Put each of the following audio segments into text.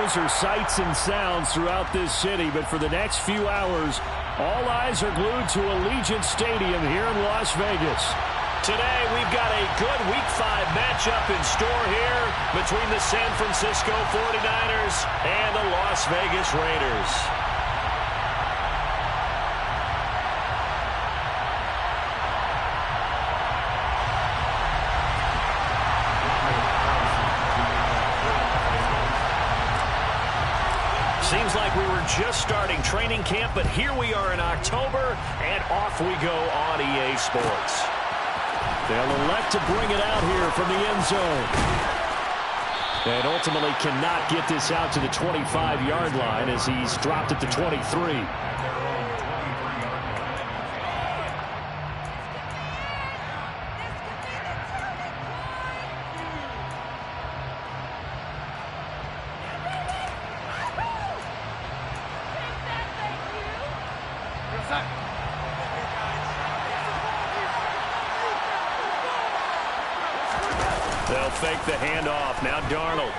those are sights and sounds throughout this city, but for the next few hours, all eyes are glued to Allegiant Stadium here in Las Vegas. Today, we've got a good Week 5 matchup in store here between the San Francisco 49ers and the Las Vegas Raiders. Seems like we were just starting training camp, but here we are in October, and off we go on EA Sports. They'll elect to bring it out here from the end zone. And ultimately cannot get this out to the 25-yard line as he's dropped it to 23. They'll fake the handoff. Now Darnold.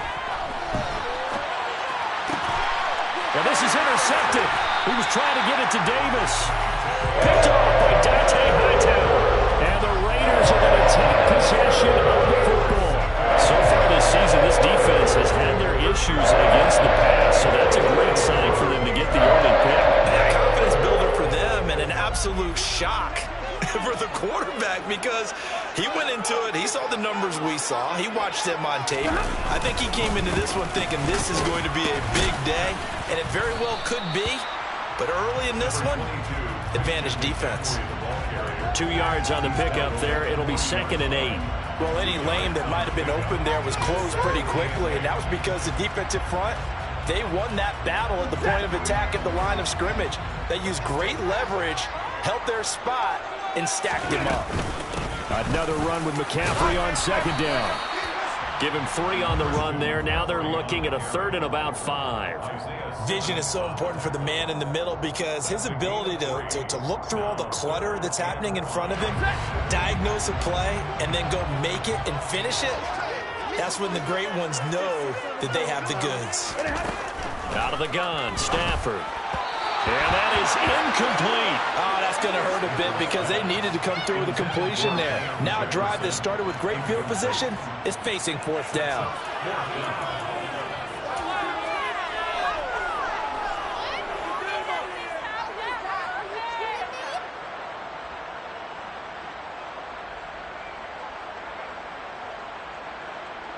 Well, this is intercepted. He was trying to get it to Davis. Picked off by Dante Hightower. And the Raiders are going to take possession of the football. So far this season, this defense has had their issues against the pass, so that's a great sign for them to get the early pick. A confidence builder for them and an absolute shock for the quarterback because he went into it. He saw the numbers we saw. He watched them on tape. I think he came into this one thinking this is going to be a big day, and it very well could be. But early in this one, advantage defense. 2 yards on the pickup there. It'll be 2nd and 8. Well, any lane that might have been open there was closed pretty quickly, and that was because the defensive front, they won that battle at the point of attack at the line of scrimmage. They used great leverage, held their spot, and stacked him up. Another run with McCaffrey on 2nd down. Give him 3 on the run there. Now they're looking at a 3rd and about 5. Vision is so important for the man in the middle because his ability to look through all the clutter that's happening in front of him, diagnose a play, and then go make it and finish it, that's when the great ones know that they have the goods. Out of the gun, Stafford. And that is incomplete. Oh, that's going to hurt a bit because they needed to come through with a completion there. Now a drive that started with great field position is facing 4th down.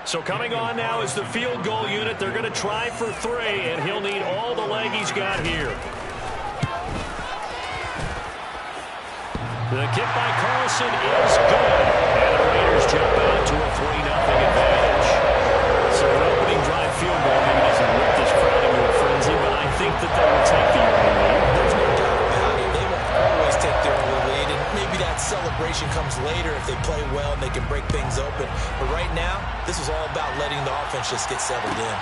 So coming on now is the field goal unit. They're going to try for 3, and he'll need all the leg he's got here. The kick by Carlson is good. And the Raiders jump out to a 3-0 advantage. So an opening drive field goal maybe doesn't whip this crowd into a frenzy, but I think that they will take the early lead. There's no doubt about it. They will always take the early lead, and maybe that celebration comes later if they play well and they can break things open. But right now, this is all about letting the offense just get settled in.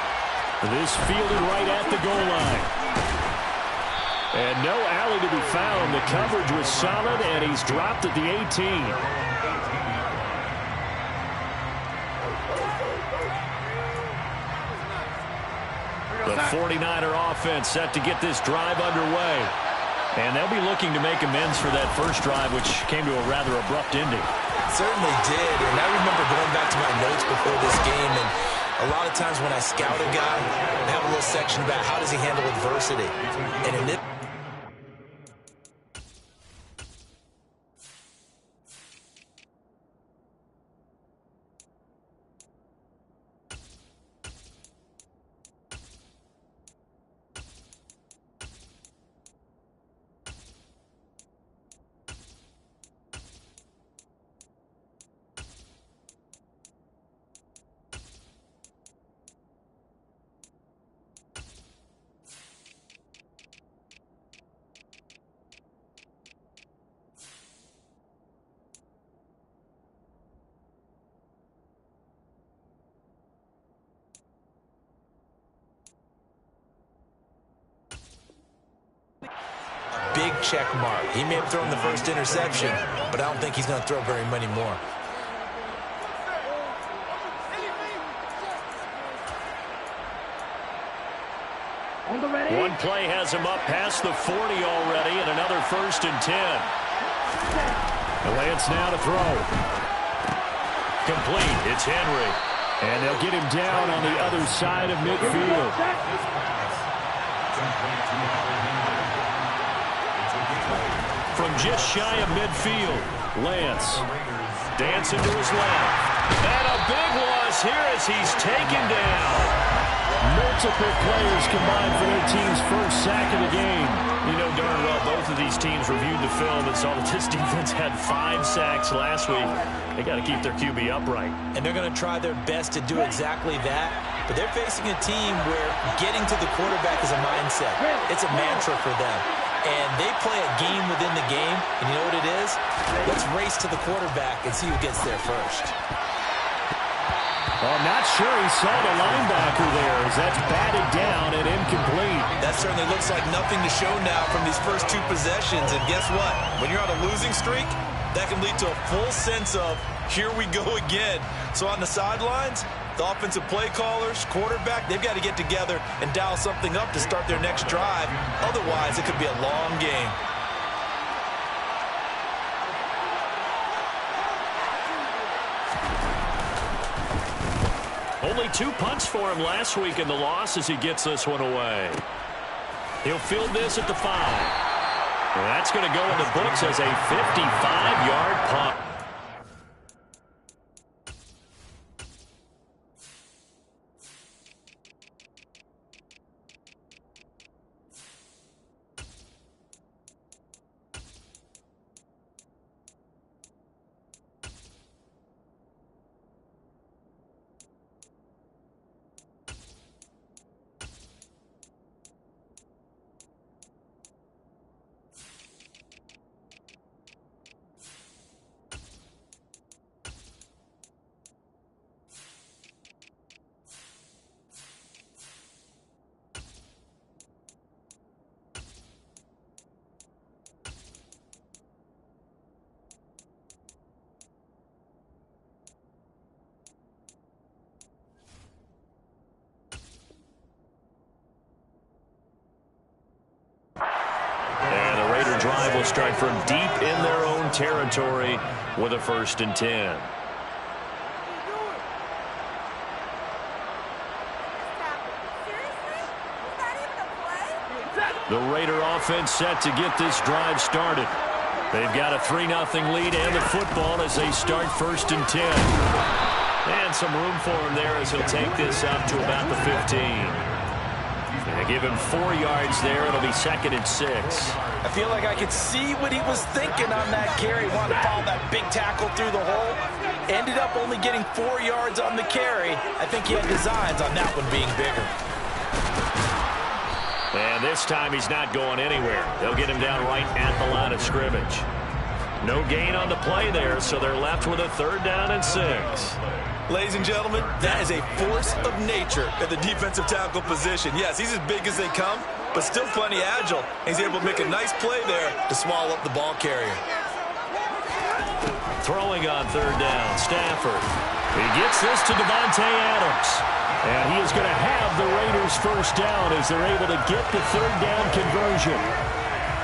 This fielded right at the goal line. And no alley to be found. The coverage was solid, and he's dropped at the 18. The 49er offense set to get this drive underway. And they'll be looking to make amends for that first drive, which came to a rather abrupt ending. Certainly did. And I remember going back to my notes before this game, and a lot of times when I scout a guy, I have a little section about how does he handle adversity. And in this big check mark. He may have thrown the first interception, but I don't think he's going to throw very many more. One play has him up past the 40 already, and another 1st and 10. Lance now to throw. Complete. It's Henry. And they'll get him down on the other side of midfield. From just shy of midfield, Lance dancing to his left. And a big loss here as he's taken down. Multiple players combined for their team's first sack of the game. You know darn well both of these teams reviewed the film and saw that this defense had 5 sacks last week. They got to keep their QB upright. And they're going to try their best to do exactly that. But they're facing a team where getting to the quarterback is a mindset. It's a mantra for them. And they play a game within the game. And you know what it is? Let's race to the quarterback and see who gets there first. Well, I'm not sure he saw the linebacker there as that's batted down and incomplete. That certainly looks like nothing to show now from these first 2 possessions. And guess what? When you're on a losing streak, that can lead to a full sense of, here we go again. So on the sidelines, the offensive play callers, quarterback, they've got to get together and dial something up to start their next drive. Otherwise, it could be a long game. Only 2 punts for him last week in the loss as he gets this one away. He'll field this at the 5. And that's going to go in the books as a 55-yard punt. Drive will start from deep in their own territory with a 1st and 10. The Raider offense set to get this drive started. They've got a 3-0 lead and the football as they start 1st and 10. And some room for him there as he'll take this up to about the 15. And they give him 4 yards there. It'll be 2nd and 6. I feel like I could see what he was thinking on that carry. Wanted to follow that big tackle through the hole. Ended up only getting 4 yards on the carry. I think he had designs on that one being bigger. And this time he's not going anywhere. They'll get him down right at the line of scrimmage. No gain on the play there, so they're left with a 3rd down and 6. Ladies and gentlemen, that is a force of nature at the defensive tackle position. Yes, he's as big as they come, but still plenty agile. He's able to make a nice play there to swallow up the ball carrier. Throwing on 3rd down, Stafford. He gets this to Davante Adams. And he is going to have the Raiders 1st down as they're able to get the 3rd down conversion.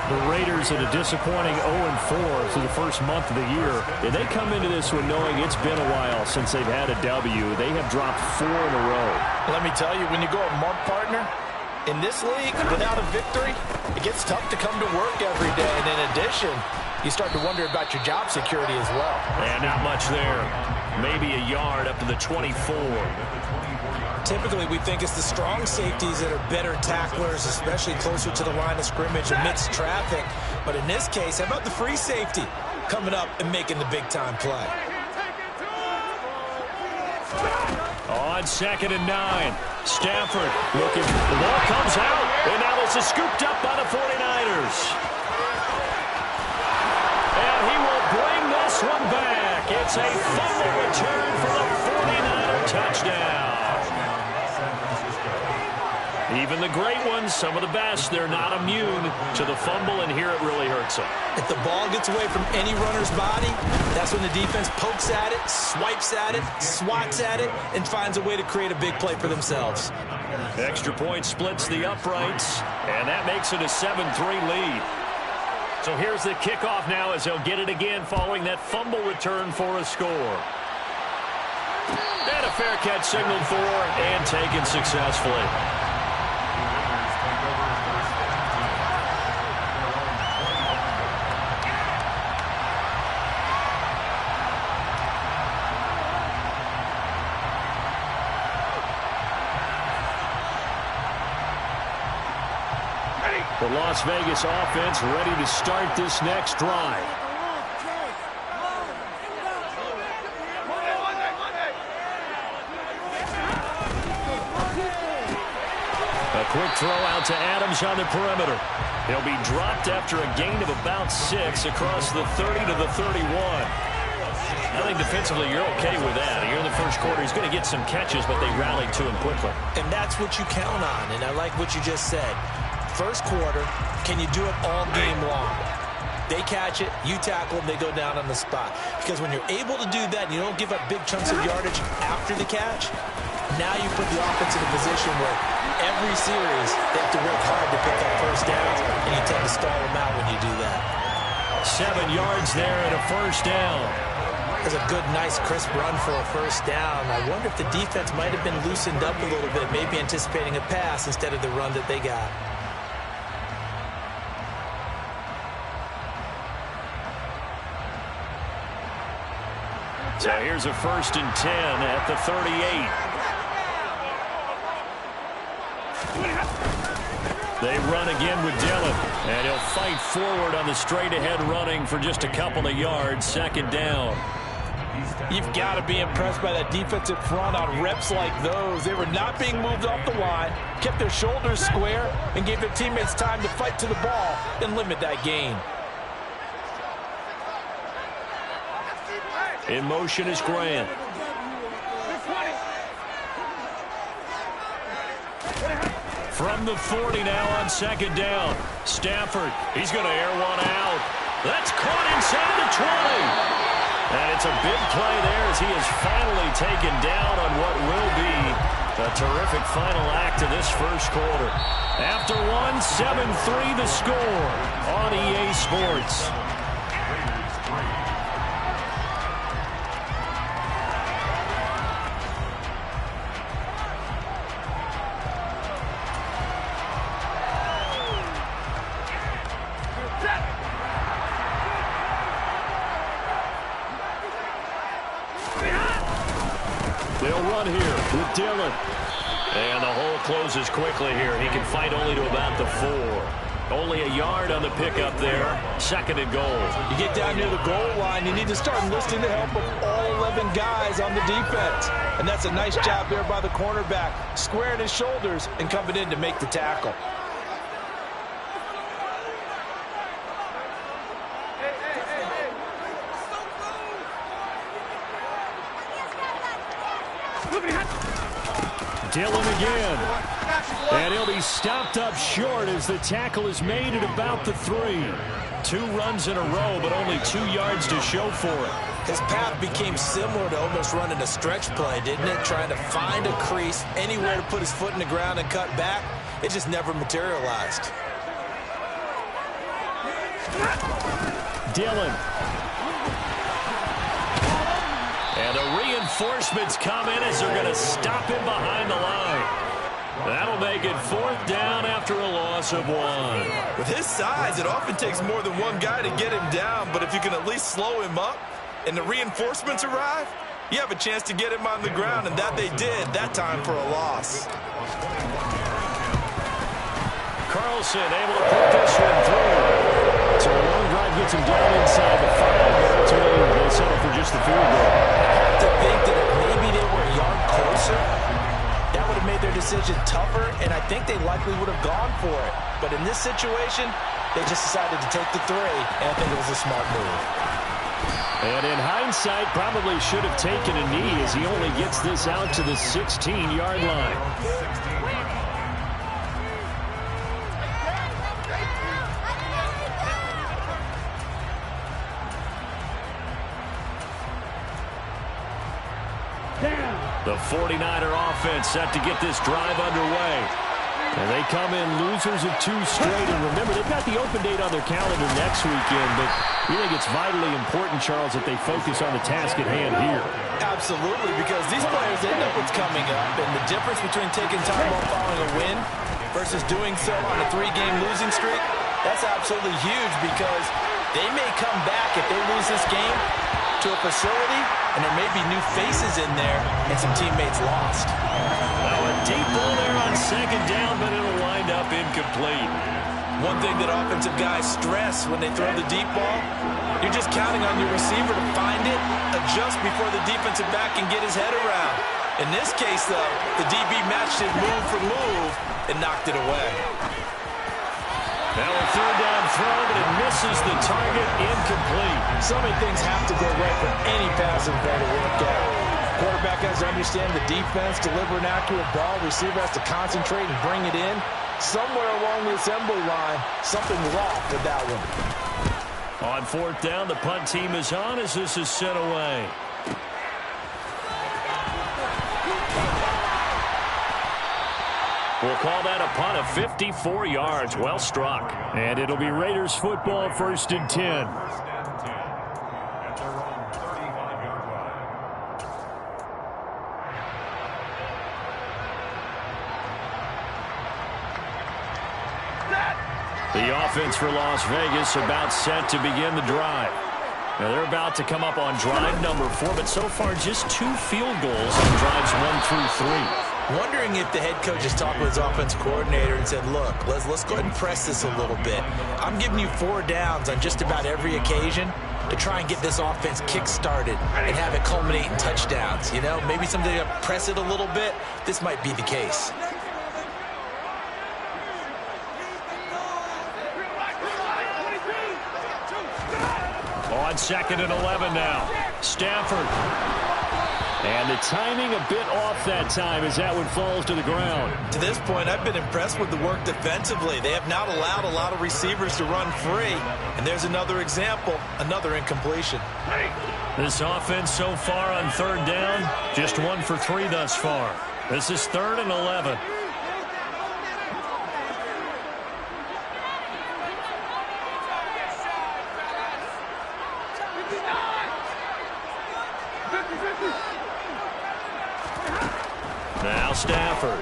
The Raiders at a disappointing 0-4 through the first month of the year. And they come into this one knowing it's been a while since they've had a W. They have dropped 4 in a row. Let me tell you, when you go a month partner, in this league, without a victory, it gets tough to come to work every day. And in addition, you start to wonder about your job security as well. And not much there. Maybe a yard up to the 24. Typically, we think it's the strong safeties that are better tacklers, especially closer to the line of scrimmage amidst traffic. But in this case, how about the free safety coming up and making the big-time play? On 2nd and 9, Stafford looking. The ball comes out, and now this is scooped up by the 49ers. And he will bring this one back. It's a fumble return for the 49er touchdown. Even the great ones, some of the best, they're not immune to the fumble, and here it really hurts them. If the ball gets away from any runner's body, that's when the defense pokes at it, swipes at it, swats at it, and finds a way to create a big play for themselves. Extra point splits the uprights, and that makes it a 7-3 lead. So here's the kickoff now as they'll get it again following that fumble return for a score. And a fair catch signaled for and taken successfully. The Las Vegas offense ready to start this next drive. A quick throw out to Adams on the perimeter. He'll be dropped after a gain of about 6 across the 30 to the 31. I think defensively you're okay with that. Here in the first quarter, he's going to get some catches, but they rallied to him quickly. And that's what you count on, and I like what you just said. First quarter, can you do it all game long? They catch it, you tackle them, they go down on the spot. Because when you're able to do that and you don't give up big chunks of yardage after the catch, now you put the offense in a position where every series they have to work hard to pick up first downs, and you tend to stall them out when you do that. 7 yards there and a first down. There's a good, nice, crisp run for a first down. I wonder if the defense might have been loosened up a little bit, maybe anticipating a pass instead of the run that they got. So here's a 1st and 10 at the 38. They run again with Dillon, and he'll fight forward on the straight-ahead running for just a couple of yards. 2nd down. You've got to be impressed by that defensive front on reps like those. They were not being moved off the line, kept their shoulders square, and gave their teammates time to fight to the ball and limit that gain. In motion is Grant. From the 40 now on 2nd down. Stafford, he's going to air one out. That's caught inside the 20. And it's a big play there as he is finally taken down on what will be a terrific final act of this first quarter. After one, 7-3 the score on EA Sports. They'll run here with Dillon. And the hole closes quickly here. He can fight only to about the 4. Only a yard on the pickup there. 2nd and goal. You get down near the goal line, you need to start enlisting the help of all 11 guys on the defense. And that's a nice job there by the cornerback, squaring his shoulders and coming in to make the tackle. Dillon again. And he'll be stopped up short as the tackle is made at about the 3. 2 runs in a row, but only 2 yards to show for it. His path became similar to almost running a stretch play, didn't it? Trying to find a crease, anywhere to put his foot in the ground and cut back. It just never materialized. Dillon. And the reinforcements come in as they're going to stop him behind the line. That'll make it 4th down after a loss of 1. With his size, it often takes more than one guy to get him down, but if you can at least slow him up and the reinforcements arrive, you have a chance to get him on the ground, and that they did that time for a loss. Carlson able to put this one through. So a long drive gets him down inside the 5. Ultimately, they settle for just the field goal. To think that if maybe they were a yard closer, that would have made their decision tougher, and I think they likely would have gone for it. But in this situation, they just decided to take the 3, and I think it was a smart move. And in hindsight, probably should have taken a knee as he only gets this out to the 16-yard line. The The 49er offense set to get this drive underway. And they come in losers of 2 straight. And remember, they've got the open date on their calendar next weekend. But we think it's vitally important, Charles, that they focus on the task at hand here. Absolutely, because these players, they know what's coming up. And the difference between taking time off following a win versus doing so on a 3-game losing streak, that's absolutely huge, because they may come back if they lose this game to a facility, and there may be new faces in there and some teammates lost. Now a deep ball there on 2nd down, but it'll wind up incomplete. One thing that offensive guys stress when they throw the deep ball, you're just counting on your receiver to find it, adjust before the defensive back can get his head around. In this case, though, the DB matched it move for move and knocked it away. Now a 3rd down throw, but it misses the target, incomplete. So many things have to go right for any passing play to work out. Quarterback has to understand the defense, deliver an accurate ball. Receiver has to concentrate and bring it in. Somewhere along the assembly line, something's off with that one. On 4th down, the punt team is on as this is sent away. We'll call that a punt of 54 yards. Well struck. And it'll be Raiders football, 1st and 10. The offense for Las Vegas about set to begin the drive. Now they're about to come up on drive number 4, but so far just 2 field goals on drives 1 through 3. Wondering if the head coach has talked with his offense coordinator and said, look, let's go ahead and press this a little bit. I'm giving you 4 downs on just about every occasion to try and get this offense kick-started and have it culminate in touchdowns. You know, maybe something to press it a little bit. This might be the case. On 2nd and 11 now. Stafford. And the timing a bit off that time as that one falls to the ground. To this point, I've been impressed with the work defensively. They have not allowed a lot of receivers to run free. And there's another example, another incompletion. This offense so far on 3rd down, just 1 for 3 thus far. This is 3rd and 11. Now Stafford.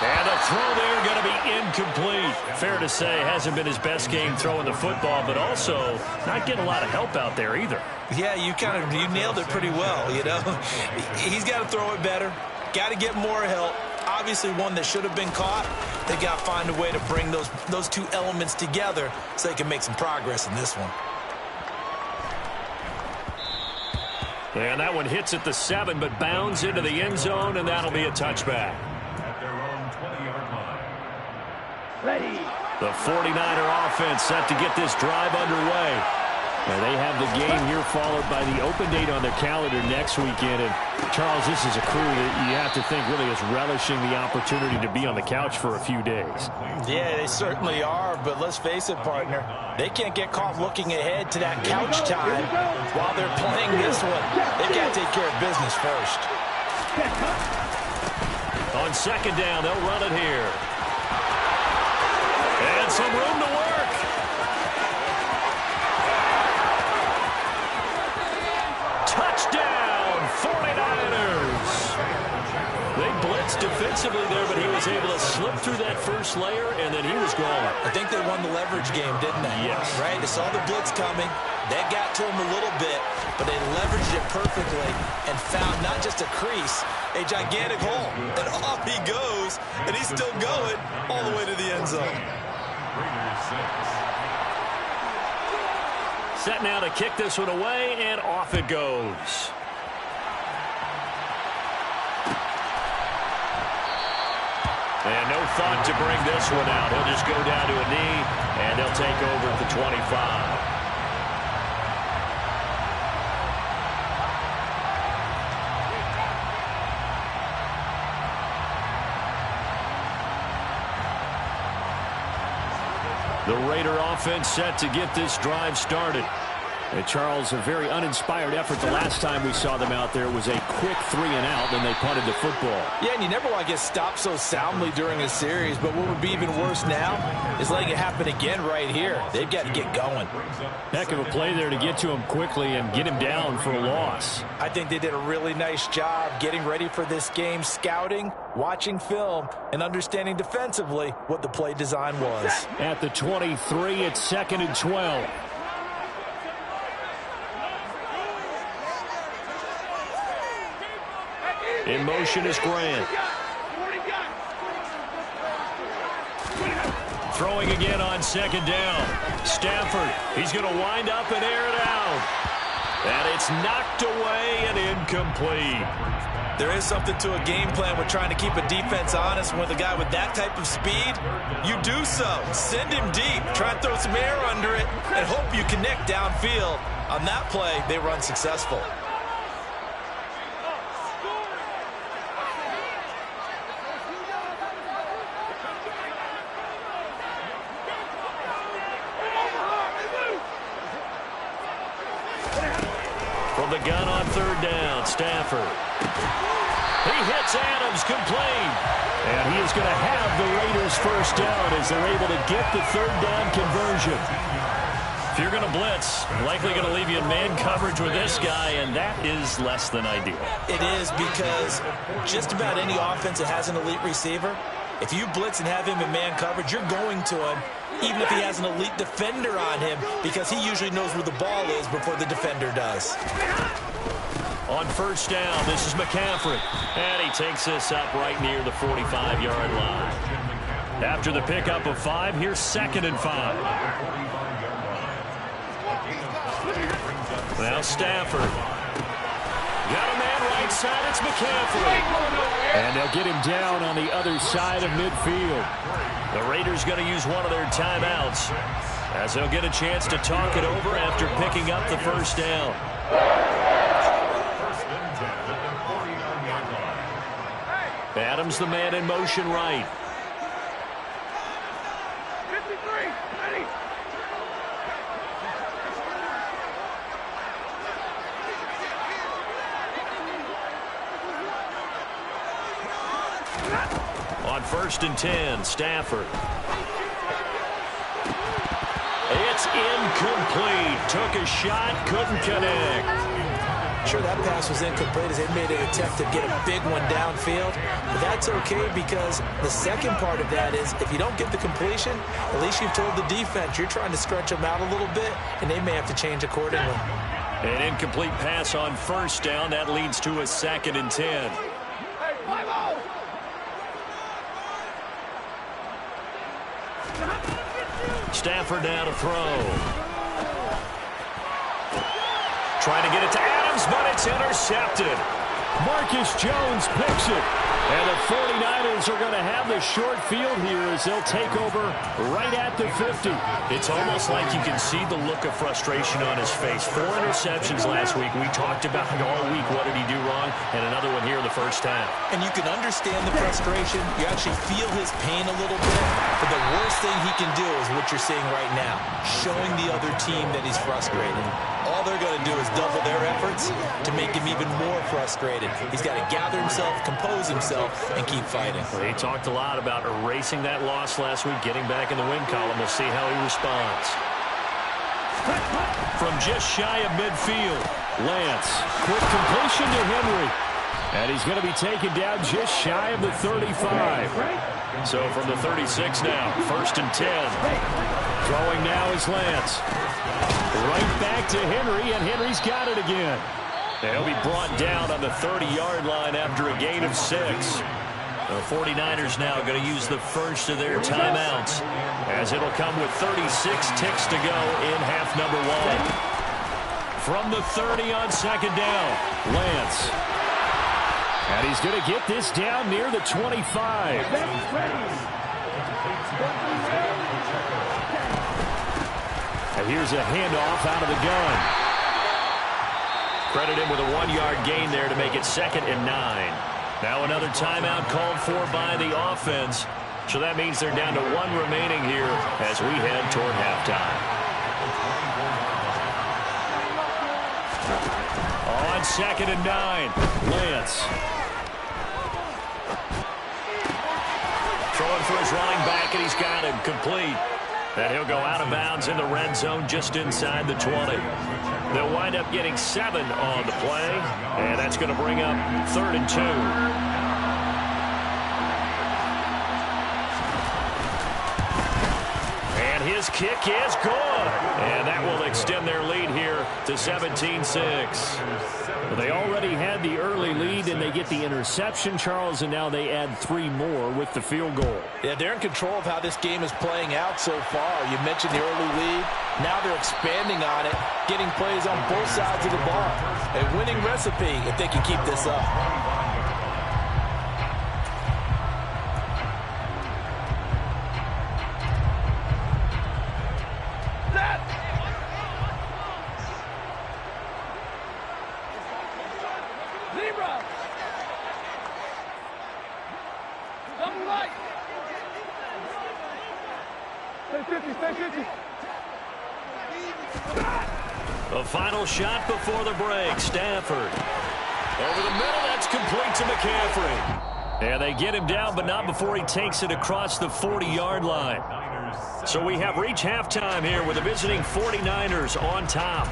And a throw there going to be incomplete. Fair to say, hasn't been his best game throwing the football, but also not getting a lot of help out there either. Yeah, you nailed it pretty well, you know. He's got to throw it better. Got to get more help. Obviously one that should have been caught. They got to find a way to bring those 2 elements together so they can make some progress in this one. And that one hits at the 7, but bounds into the end zone, and that'll be a touchback. At their own 20-yard line. Ready. The 49er offense set to get this drive underway. And they have the game here followed by the open date on their calendar next weekend. And, Charles, this is a crew that you have to think really is relishing the opportunity to be on the couch for a few days. Yeah, they certainly are, but let's face it, partner. They can't get caught looking ahead to that couch time while they're playing this one. They've got to take care of business first. On 2nd down, they'll run it here. And some room to work. Touchdown, 49ers. They blitzed defensively there, but he was able to slip through that first layer, and then he was gone. I think they won the leverage game, didn't they? Yes. Right? They saw the blitz coming. That got to him a little bit, but they leveraged it perfectly and found not just a crease, a gigantic hole. And off he goes, and he's still going all the way to the end zone. Set now to kick this one away, and off it goes. And no thought to bring this one out. He'll just go down to a knee, and they'll take over at the 25. The Raider offense set to get this drive started. And Charles, a very uninspired effort the last time we saw them out there. It was a quick 3-and-out, then they punted the football. Yeah, and you never want to get stopped so soundly during a series, but what would be even worse now is letting it happen again right here. They've got to get going. Heck of a play there to get to him quickly and get him down for a loss. I think they did a really nice job getting ready for this game, scouting, watching film, and understanding defensively what the play design was. At the 23, it's 2nd and 12. In motion is Grant. Throwing again on 2nd down. Stafford, he's going to wind up and air it out. And it's knocked away and incomplete. There is something to a game plan with trying to keep a defense honest. With a guy with that type of speed, you do so. Send him deep. Try and throw some air under it and hope you connect downfield. On that play, they were unsuccessful. From the gun on 3rd down, Stafford. He hits Adams complete. And he is going to have the Raiders first down as they're able to get the 3rd down conversion. If you're going to blitz, likely going to leave you in man coverage with this guy, and that is less than ideal. It is, because just about any offense that has an elite receiver, if you blitz and have him in man coverage, you're going to him, even if he has an elite defender on him, because he usually knows where the ball is before the defender does. On 1st down, this is McCaffrey. And he takes this up right near the 45-yard line. After the pickup of 5, here's 2nd and 5. Now Stafford. Got a man right side, it's McCaffrey. And they'll get him down on the other side of midfield. The Raiders going to use one of their timeouts as they'll get a chance to talk it over after picking up the 1st down. Adams, the man in motion right. On 1st and 10, Stafford. It's incomplete. Took a shot, couldn't connect. Sure, that pass was incomplete as they made an attempt to get a big one downfield. But that's okay, because the second part of that is if you don't get the completion, at least you've told the defense you're trying to stretch them out a little bit, and they may have to change accordingly. An incomplete pass on 1st down. That leads to a 2nd and 10. Stafford now to throw. Trying to get it to Adams, but it's intercepted. Marcus Jones picks it. And the 49ers are going to have the short field here as they'll take over right at the 50. It's almost like you can see the look of frustration on his face. 4 interceptions last week. We talked about it all week. What did he do wrong? And another one here in the 1st half. And you can understand the frustration. You actually feel his pain a little bit. But the worst thing he can do is what you're seeing right now, showing the other team that he's frustrated. All they're going to do is double their efforts to make him even more frustrated. He's got to gather himself, compose himself, and keep fighting. Well, he talked a lot about erasing that loss last week, getting back in the win column. We'll see how he responds. From just shy of midfield, Lance, quick completion to Henry. And he's going to be taken down just shy of the 35. So from the 36 now, 1st and 10. Throwing now is Lance. Right back to Henry, and Henry's got it again. They'll be brought down on the 30-yard line after a gain of 6. The 49ers now going to use the first of their timeouts, as it'll come with 36 ticks to go in half number 1. From the 30 on 2nd down, Lance. And he's going to get this down near the 25. And here's a handoff out of the gun. Credit him with a 1-yard gain there to make it 2nd and 9. Now another timeout called for by the offense. So that means they're down to 1 remaining here as we head toward halftime. 2nd and 9. Lance. Throwing for his running back, and he's got him complete. And he'll go out of bounds in the red zone just inside the 20. They'll wind up getting 7 on the play, and that's going to bring up 3rd and 2. His kick is good, and that will extend their lead here to 17-6. Well, they already had the early lead, and they get the interception, Charles, and now they add 3 more with the field goal. Yeah, they're in control of how this game is playing out so far. You mentioned the early lead. Now they're expanding on it, getting plays on both sides of the ball. A winning recipe if they can keep this up. The final shot before the break. Stafford. Over the middle, that's complete to McCaffrey. And they get him down, but not before he takes it across the 40-yard line. So we have reached halftime here with the visiting 49ers on top.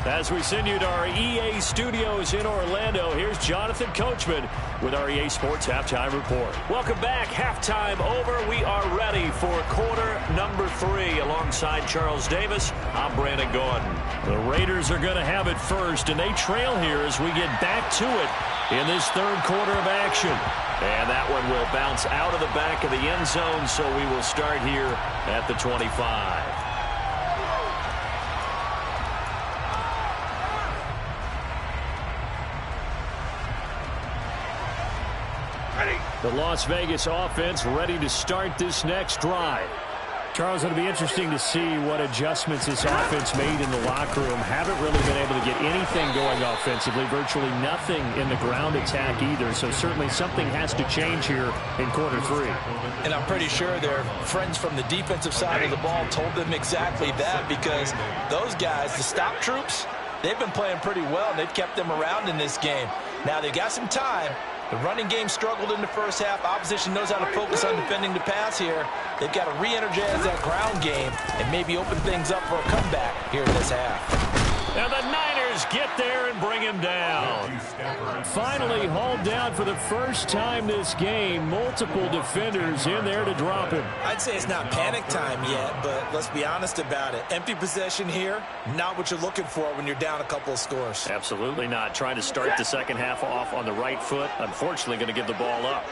As we send you to our EA studios in Orlando, here's Jonathan Coachman with our EA Sports Halftime Report. Welcome back. Halftime over. We are ready for quarter number 3. Alongside Charles Davis, I'm Brandon Gaudin. The Raiders are going to have it first, and they trail here as we get back to it in this 3rd quarter of action. And that one will bounce out of the back of the end zone, so we will start here at the 25. The Las Vegas offense ready to start this next drive. Charles, it'll be interesting to see what adjustments this offense made in the locker room. Haven't really been able to get anything going offensively. Virtually nothing in the ground attack either. So certainly something has to change here in quarter 3. And I'm pretty sure their friends from the defensive side of the ball told them exactly that, because those guys, the stop troops, they've been playing pretty well. They've kept them around in this game. Now they got some time. The running game struggled in the first half. Opposition knows how to focus on defending the pass here. They've got to re-energize that ground game and maybe open things up for a comeback here in this half. And the Niners get there and bring him down. Finally hauled down for the first time this game. Multiple defenders in there to drop him. I'd say it's not panic time yet, but let's be honest about it. Empty possession here, not what you're looking for when you're down a couple of scores. Absolutely not. Trying to start the second half off on the right foot. Unfortunately, going to give the ball up.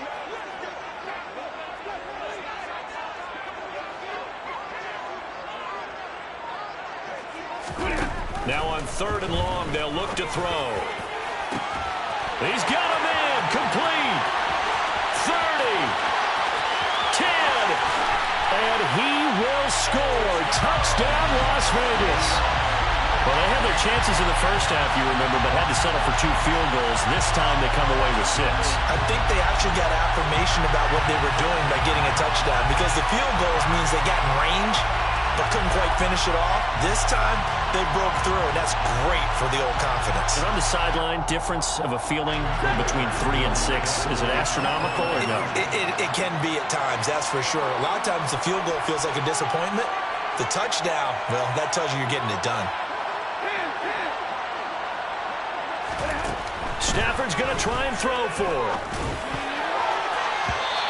Now on 3rd and long, they'll look to throw. He's got him in. Complete. 30. 10. And he will score. Touchdown, Las Vegas. Well, they had their chances in the first half, you remember, but had to settle for 2 field goals. This time they come away with 6. I think they actually got affirmation about what they were doing by getting a touchdown, because the field goals means they got in range but couldn't quite finish it off. This time, they broke through, and that's great for the old confidence. And on the sideline, difference of a feeling between 3 and 6, is it astronomical or no? It can be at times, that's for sure. A lot of times the field goal feels like a disappointment. The touchdown, well, that tells you you're getting it done. Stafford's going to try and throw for it.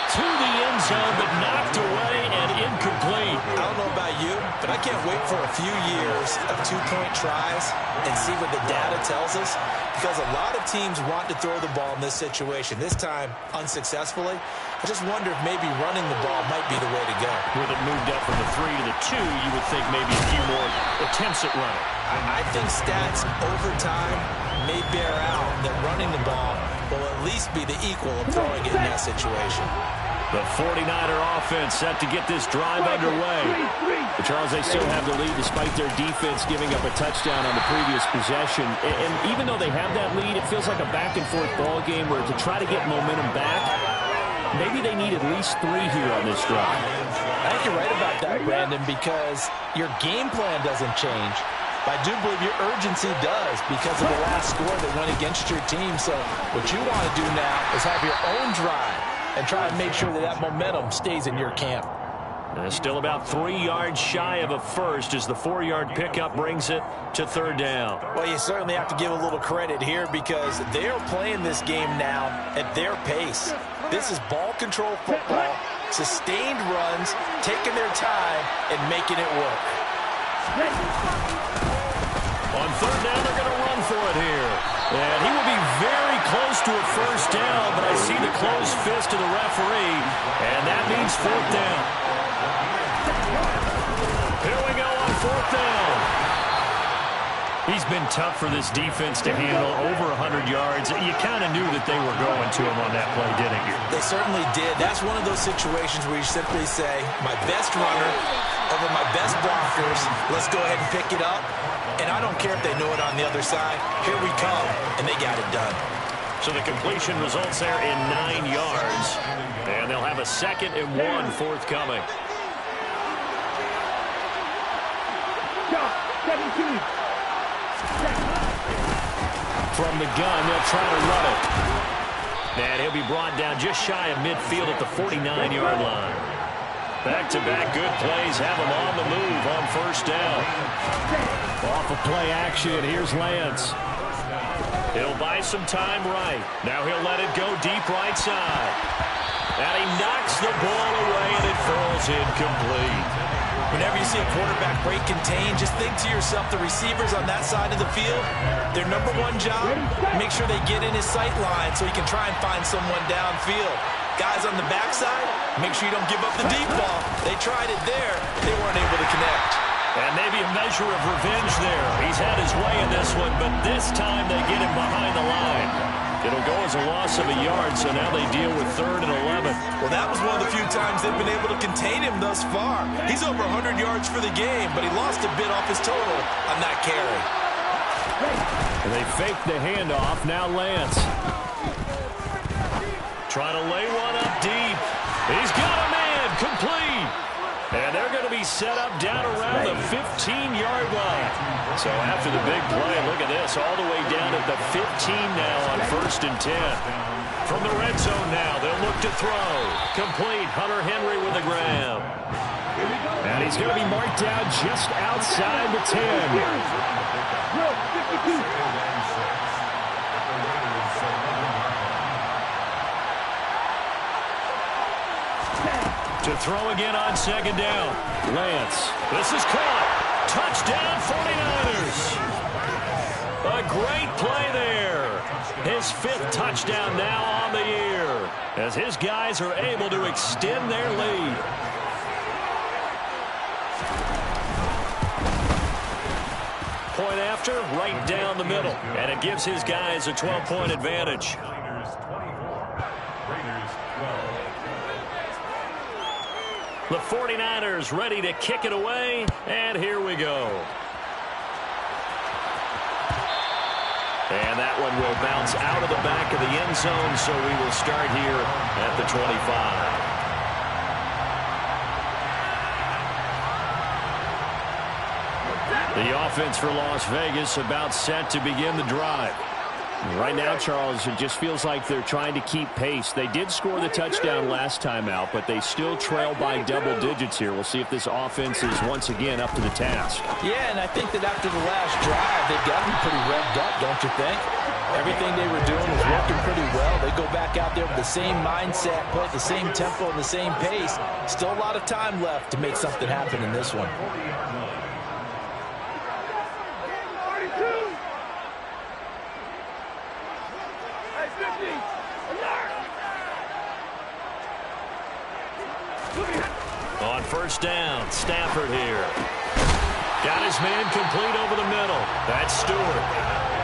To the end zone, but knocked away and incomplete. I don't know about you, but I can't wait for a few years of 2-point tries and see what the data tells us, because a lot of teams want to throw the ball in this situation. This time, unsuccessfully. I just wonder if maybe running the ball might be the way to go. With it moved up from the 3 to the 2, you would think maybe a few more attempts at running. I think stats over time may bear out that running the ball will at least be the equal of throwing it in that situation. The 49er offense set to get this drive underway. But Charles, they still have the lead despite their defense giving up a touchdown on the previous possession. And even though they have that lead, it feels like a back-and-forth ball game where to try to get momentum back, maybe they need at least 3 here on this drive. I think you're right about that, Brandon, because your game plan doesn't change. But I do believe your urgency does because of the last score that went against your team. So what you want to do now is have your own drive and try to make sure that that momentum stays in your camp. Still about 3 yards shy of a first as the 4-yard pickup brings it to third down. Well, you certainly have to give a little credit here because they're playing this game now at their pace. This is ball control football, sustained runs, taking their time, and making it work. On third down, they're going to run for it here. And he will be very close to a first down, but I see the closed fist of the referee, and that means fourth down. Here we go on fourth down. He's been tough for this defense to handle, over 100 yards. You kind of knew that they were going to him on that play, didn't you? They certainly did. That's one of those situations where you simply say, my best runner over my best blockers. Let's go ahead and pick it up. And I don't care if they know it on the other side. Here we come, and they got it done. So the completion results there in 9 yards. And they'll have a 2nd and 1 forthcoming. From the gun, they'll try to run it. And he'll be brought down just shy of midfield at the 49-yard line. Back-to-back good plays have him on the move on first down. Off of play action, here's Lance. He'll buy some time right. Now he'll let it go deep right side. And he knocks the ball away, and it falls incomplete. Whenever you see a quarterback break contain, just think to yourself, the receivers on that side of the field, their number one job, make sure they get in his sight line so he can try and find someone downfield. Guys on the backside, make sure you don't give up the deep ball. They tried it there. They weren't able to connect. And maybe a measure of revenge there. He's had his way in this one, but this time they get him behind the line. It'll go as a loss of a yard, so now they deal with 3rd and 11. Well, that was one of the few times they've been able to contain him thus far. He's over 100 yards for the game, but he lost a bit off his total on that carry. And they fake the handoff. Now Lance. Trying to lay one up deep. He's got a man. Complete. And they're going to be set up down around the 15-yard line. So after the big play, look at this, all the way down at the 15 now on 1st and 10. From the red zone now, they'll look to throw. Complete, Hunter Henry with the grab. And he's going to be marked down just outside the 10. To throw again on 2nd down. Lance. This is caught. Touchdown 49ers. A great play there. His 5th touchdown now on the year as his guys are able to extend their lead. Point after, right down the middle. And it gives his guys a 12-point advantage. The 49ers ready to kick it away, and here we go. And that one will bounce out of the back of the end zone, so we will start here at the 25. The offense for Las Vegas about set to begin the drive. Right now, Charles, it just feels like they're trying to keep pace. They did score the touchdown last time out, but they still trail by double digits here. We'll see if this offense is once again up to the task. Yeah, and I think that after the last drive, they've got to be pretty revved up, don't you think? Everything they were doing was working pretty well. They go back out there with the same mindset, play at the same tempo and the same pace. Still a lot of time left to make something happen in this one. On first down, Stafford here. Got his man complete over the middle. That's Stewart.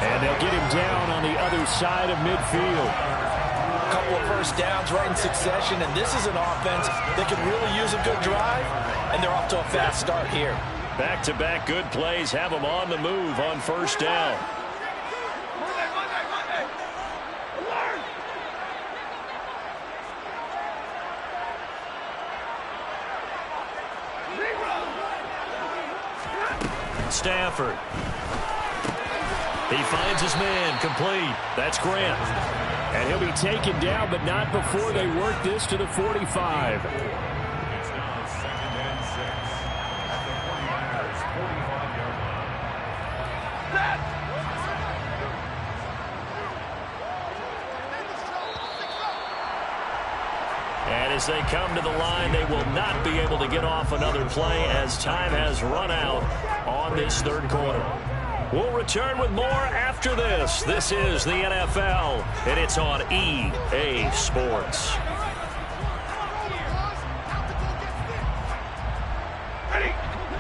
And they'll get him down on the other side of midfield. A couple of first downs right in succession, and this is an offense that can really use a good drive, and they're off to a fast start here. Back-to-back good plays have them on the move on first down. Stafford. He finds his man, complete. That's Grant. And he'll be taken down, but not before they work this to the 45. And as they come to the line, they will not be able to get off another play as time has run out on this third quarter. We'll return with more after this. This is the NFL, and it's on EA Sports.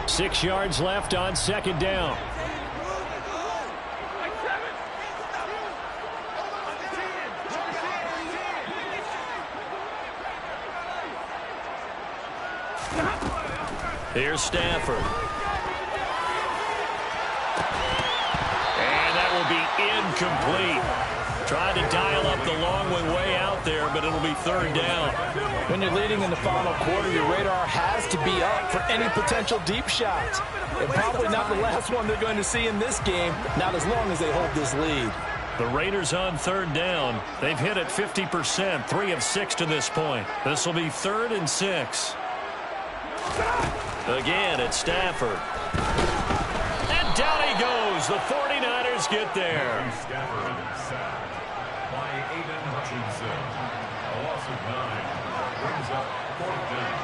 6 yards left on second down. Here's Stafford. Incomplete. Tried to dial up the long way out there, but it'll be third down. When you're leading in the final quarter, your radar has to be up for any potential deep shots. And probably not the last one they're going to see in this game, not as long as they hold this lead. The Raiders on third down. They've hit it 50%, 3 of 6 to this point. This will be 3rd and 6. Again, it's Stafford. And down he goes. The 49ers get there. Stafford sacked by Aiden Hutchinson. A loss of 9 brings up 4th down.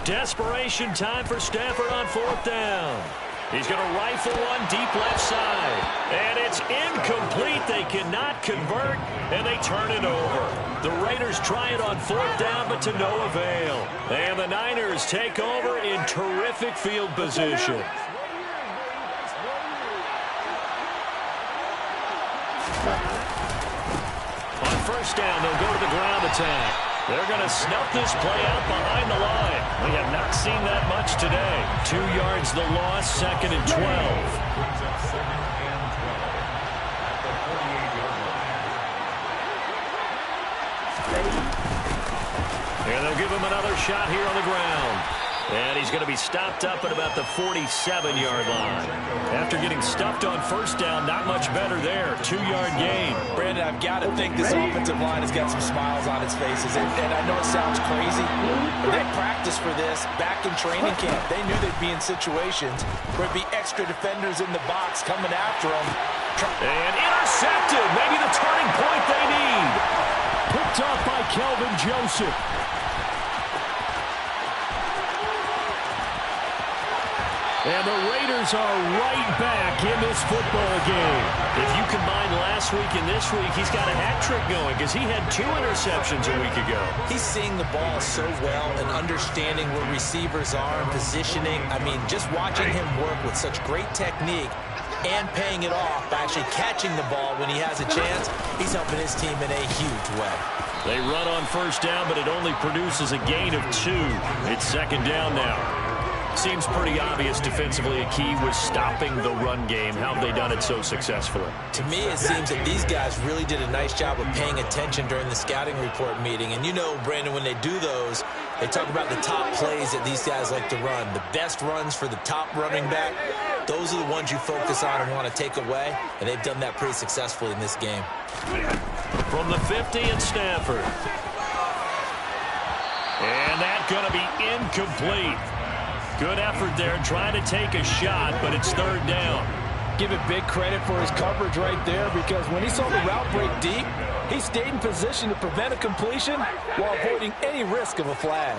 Desperation time for Stafford on 4th down. He's going to rifle one deep left side. And it's incomplete. They cannot convert, and they turn it over. The Raiders try it on 4th down, but to no avail. And the Niners take over in terrific field position. On 1st down, they'll go to the ground attack. They're going to snuff this play out behind the line. We have not seen that much today. 2 yards the loss, 2nd and 12. And they'll give him another shot here on the ground. And he's going to be stopped up at about the 47-yard line. After getting stuffed on 1st down, not much better there. 2-yard gain. Brandon, I've got to think this offensive line has got some smiles on its faces. And I know it sounds crazy, but they practiced for this back in training camp. They knew they'd be in situations where there'd be extra defenders in the box coming after them. And intercepted. Maybe the turning point they need. Picked off by Kelvin Joseph. And the Raiders are right back in this football game. If you combine last week and this week, he's got a hat trick going because he had 2 interceptions a week ago. He's seeing the ball so well and understanding where receivers are and positioning. I mean, just watching him work with such great technique and paying it off by actually catching the ball when he has a chance, he's helping his team in a huge way. They run on 1st down, but it only produces a gain of 2. It's 2nd down now. Seems pretty obvious defensively a key was stopping the run game. How have they done it so successfully? To me, it seems that these guys really did a nice job of paying attention during the scouting report meeting. And you know, Brandon, when they do those, they talk about the top plays that these guys like to run. The best runs for the top running back, those are the ones you focus on and want to take away. And they've done that pretty successfully in this game. From the 50 at Stafford. And that's going to be incomplete. Good effort there trying to take a shot, but it's 3rd down. Give it big credit for his coverage right there because when he saw the route break deep, he stayed in position to prevent a completion while avoiding any risk of a flag.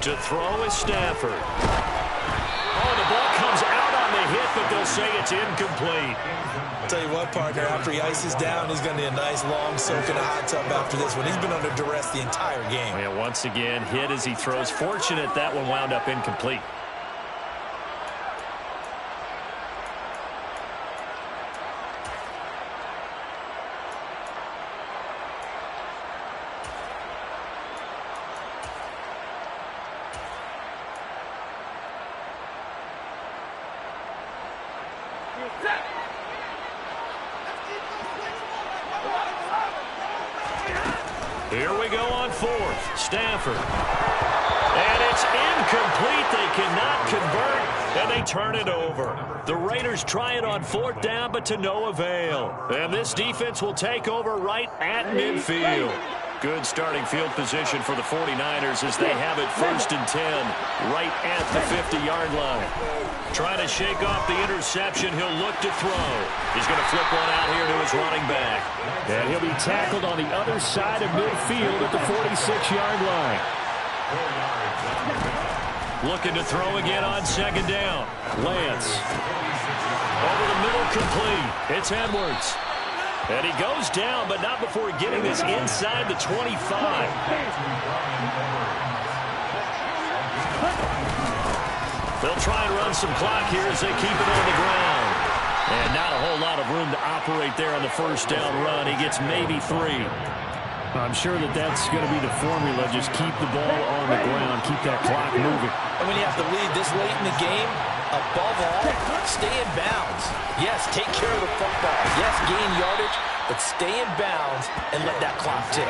To throw is Stafford. Oh, the ball comes out on the hit, but they'll say it's incomplete. I'll tell you what, partner, after he ices down, he's going to need a nice long soak in a hot tub after this one. He's been under duress the entire game. Yeah, once again, hit as he throws. Fortunate that one wound up incomplete. Here we go on fourth. Stafford. And it's incomplete. They cannot convert, and they turn it over. The Raiders try it on fourth down, but to no avail. And this defense will take over right at midfield. Good starting field position for the 49ers as they have it 1st and 10 right at the 50-yard line. Trying to shake off the interception. He'll look to throw. He's going to flip one out here to his running back. And he'll be tackled on the other side of midfield at the 46-yard line. Looking to throw again on 2nd down. Lance. Over the middle, complete. It's Edwards. And he goes down, but not before getting this inside the 25. They'll try and run some clock here as they keep it on the ground. And not a whole lot of room to operate there on the 1st down run. He gets maybe 3. I'm sure that's going to be the formula. Just keep the ball on the ground. Keep that clock moving. And when you have to lead this late in the game, above all, stay in bounds. Yes, take care of the football. Yes, gain yardage, but stay in bounds and let that clock tick.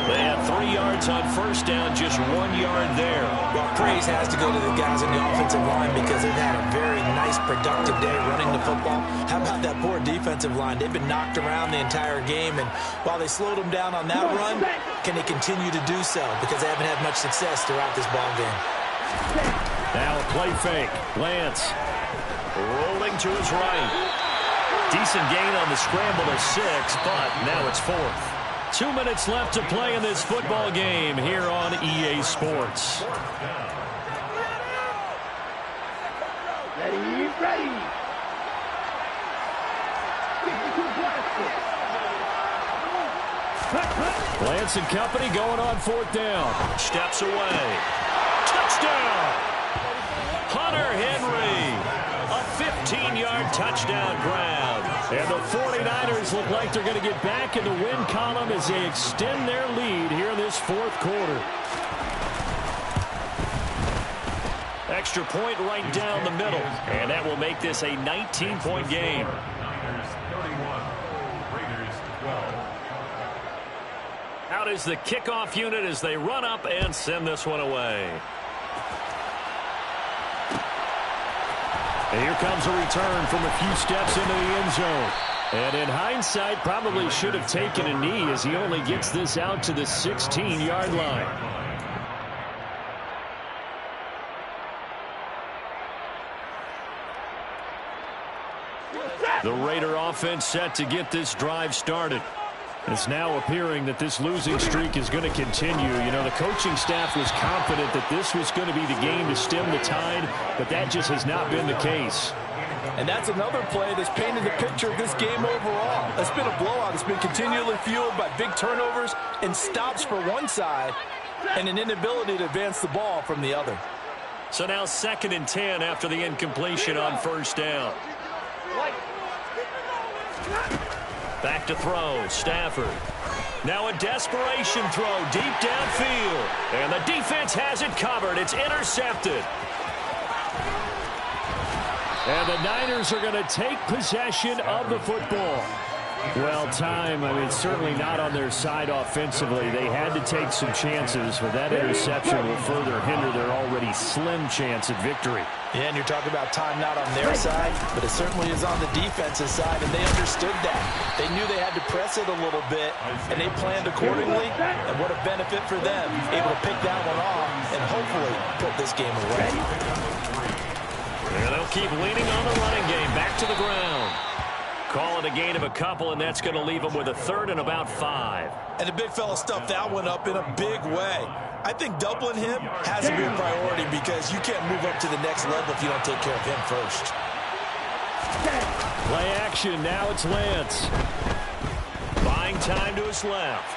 They have 3 yards on 1st down, just 1 yard there. Well, praise has to go to the guys on the offensive line because they've had a very nice, productive day running the football. How about that poor defensive line? They've been knocked around the entire game, and while they slowed them down on that run, can they continue to do so? Because they haven't had much success throughout this ball game. Now a play fake. Lance rolling to his right. Decent gain on the scramble to 6, but now it's 4th. 2 minutes left to play in this football game here on EA Sports. Ready. Lance and company going on 4th down. Steps away. Touchdown! Hunter Henry. A 15-yard touchdown grab. And the 49ers look like they're going to get back in the win column as they extend their lead here in this 4th quarter. Extra point right down the middle. And that will make this a 19-point game. Niners 31, Raiders 12. Out is the kickoff unit as they run up and send this one away. And here comes a return from a few steps into the end zone. And in hindsight, probably should have taken a knee as he only gets this out to the 16-yard line. The Raider offense set to get this drive started. It's now appearing that this losing streak is going to continue. You know, the coaching staff was confident that this was going to be the game to stem the tide, but that just has not been the case. And that's another play that's painted the picture of this game overall. It's been a blowout. It's been continually fueled by big turnovers and stops for one side and an inability to advance the ball from the other. So now 2nd and 10 after the incompletion on 1st down. Back to throw, Stafford. Now a desperation throw deep downfield. And the defense has it covered. It's intercepted. And the Niners are going to take possession of the football. Well, time, I mean, certainly not on their side offensively. They had to take some chances, but that interception will further hinder their already slim chance at victory. Yeah, and you're talking about time not on their side, but it certainly is on the defensive side, and they understood that. They knew they had to press it a little bit, and they planned accordingly, and what a benefit for them, able to pick that one off and hopefully put this game away. And they'll keep leaning on the running game. Back to the ground. Call it a gain of a couple, and that's going to leave them with a 3rd and about 5. And the big fella stuffed that one up in a big way. I think doubling him has to be a priority because you can't move up to the next level if you don't take care of him first. Play action. Now it's Lance. Buying time to his left.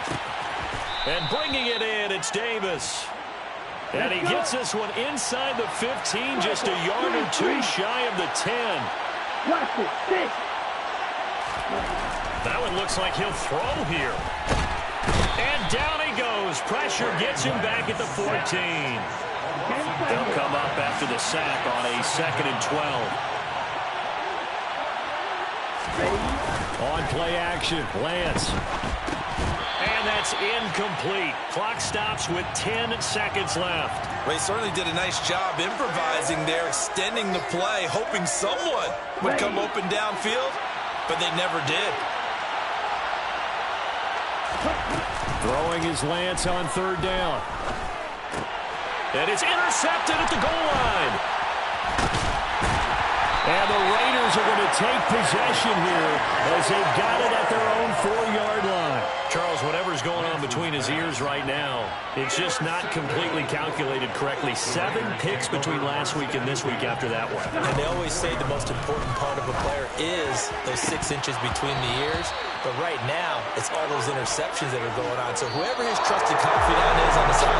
And bringing it in, it's Davis. And he gets this one inside the 15, just a yard or 2 shy of the 10. That one looks like he'll throw here. And down he goes. Pressure gets him back at the 14. They'll come up after the sack on a 2nd and 12. On play action, Lance. And And that's incomplete. Clock stops with 10 seconds left. Well, he certainly did a nice job improvising there, extending the play, hoping someone would come open downfield, but they never did. Throwing his Lance on third down. And it's intercepted at the goal line. And the Raiders are going to take possession here as they've got it at their own 4-yard line. Charles, whatever's going on between his ears right now, it's just not completely calculated correctly. 7 picks between last week and this week after that one. And they always say the most important part of a player is those 6 inches between the ears. But right now, it's all those interceptions that are going on. So whoever his trusted confidant is on the side,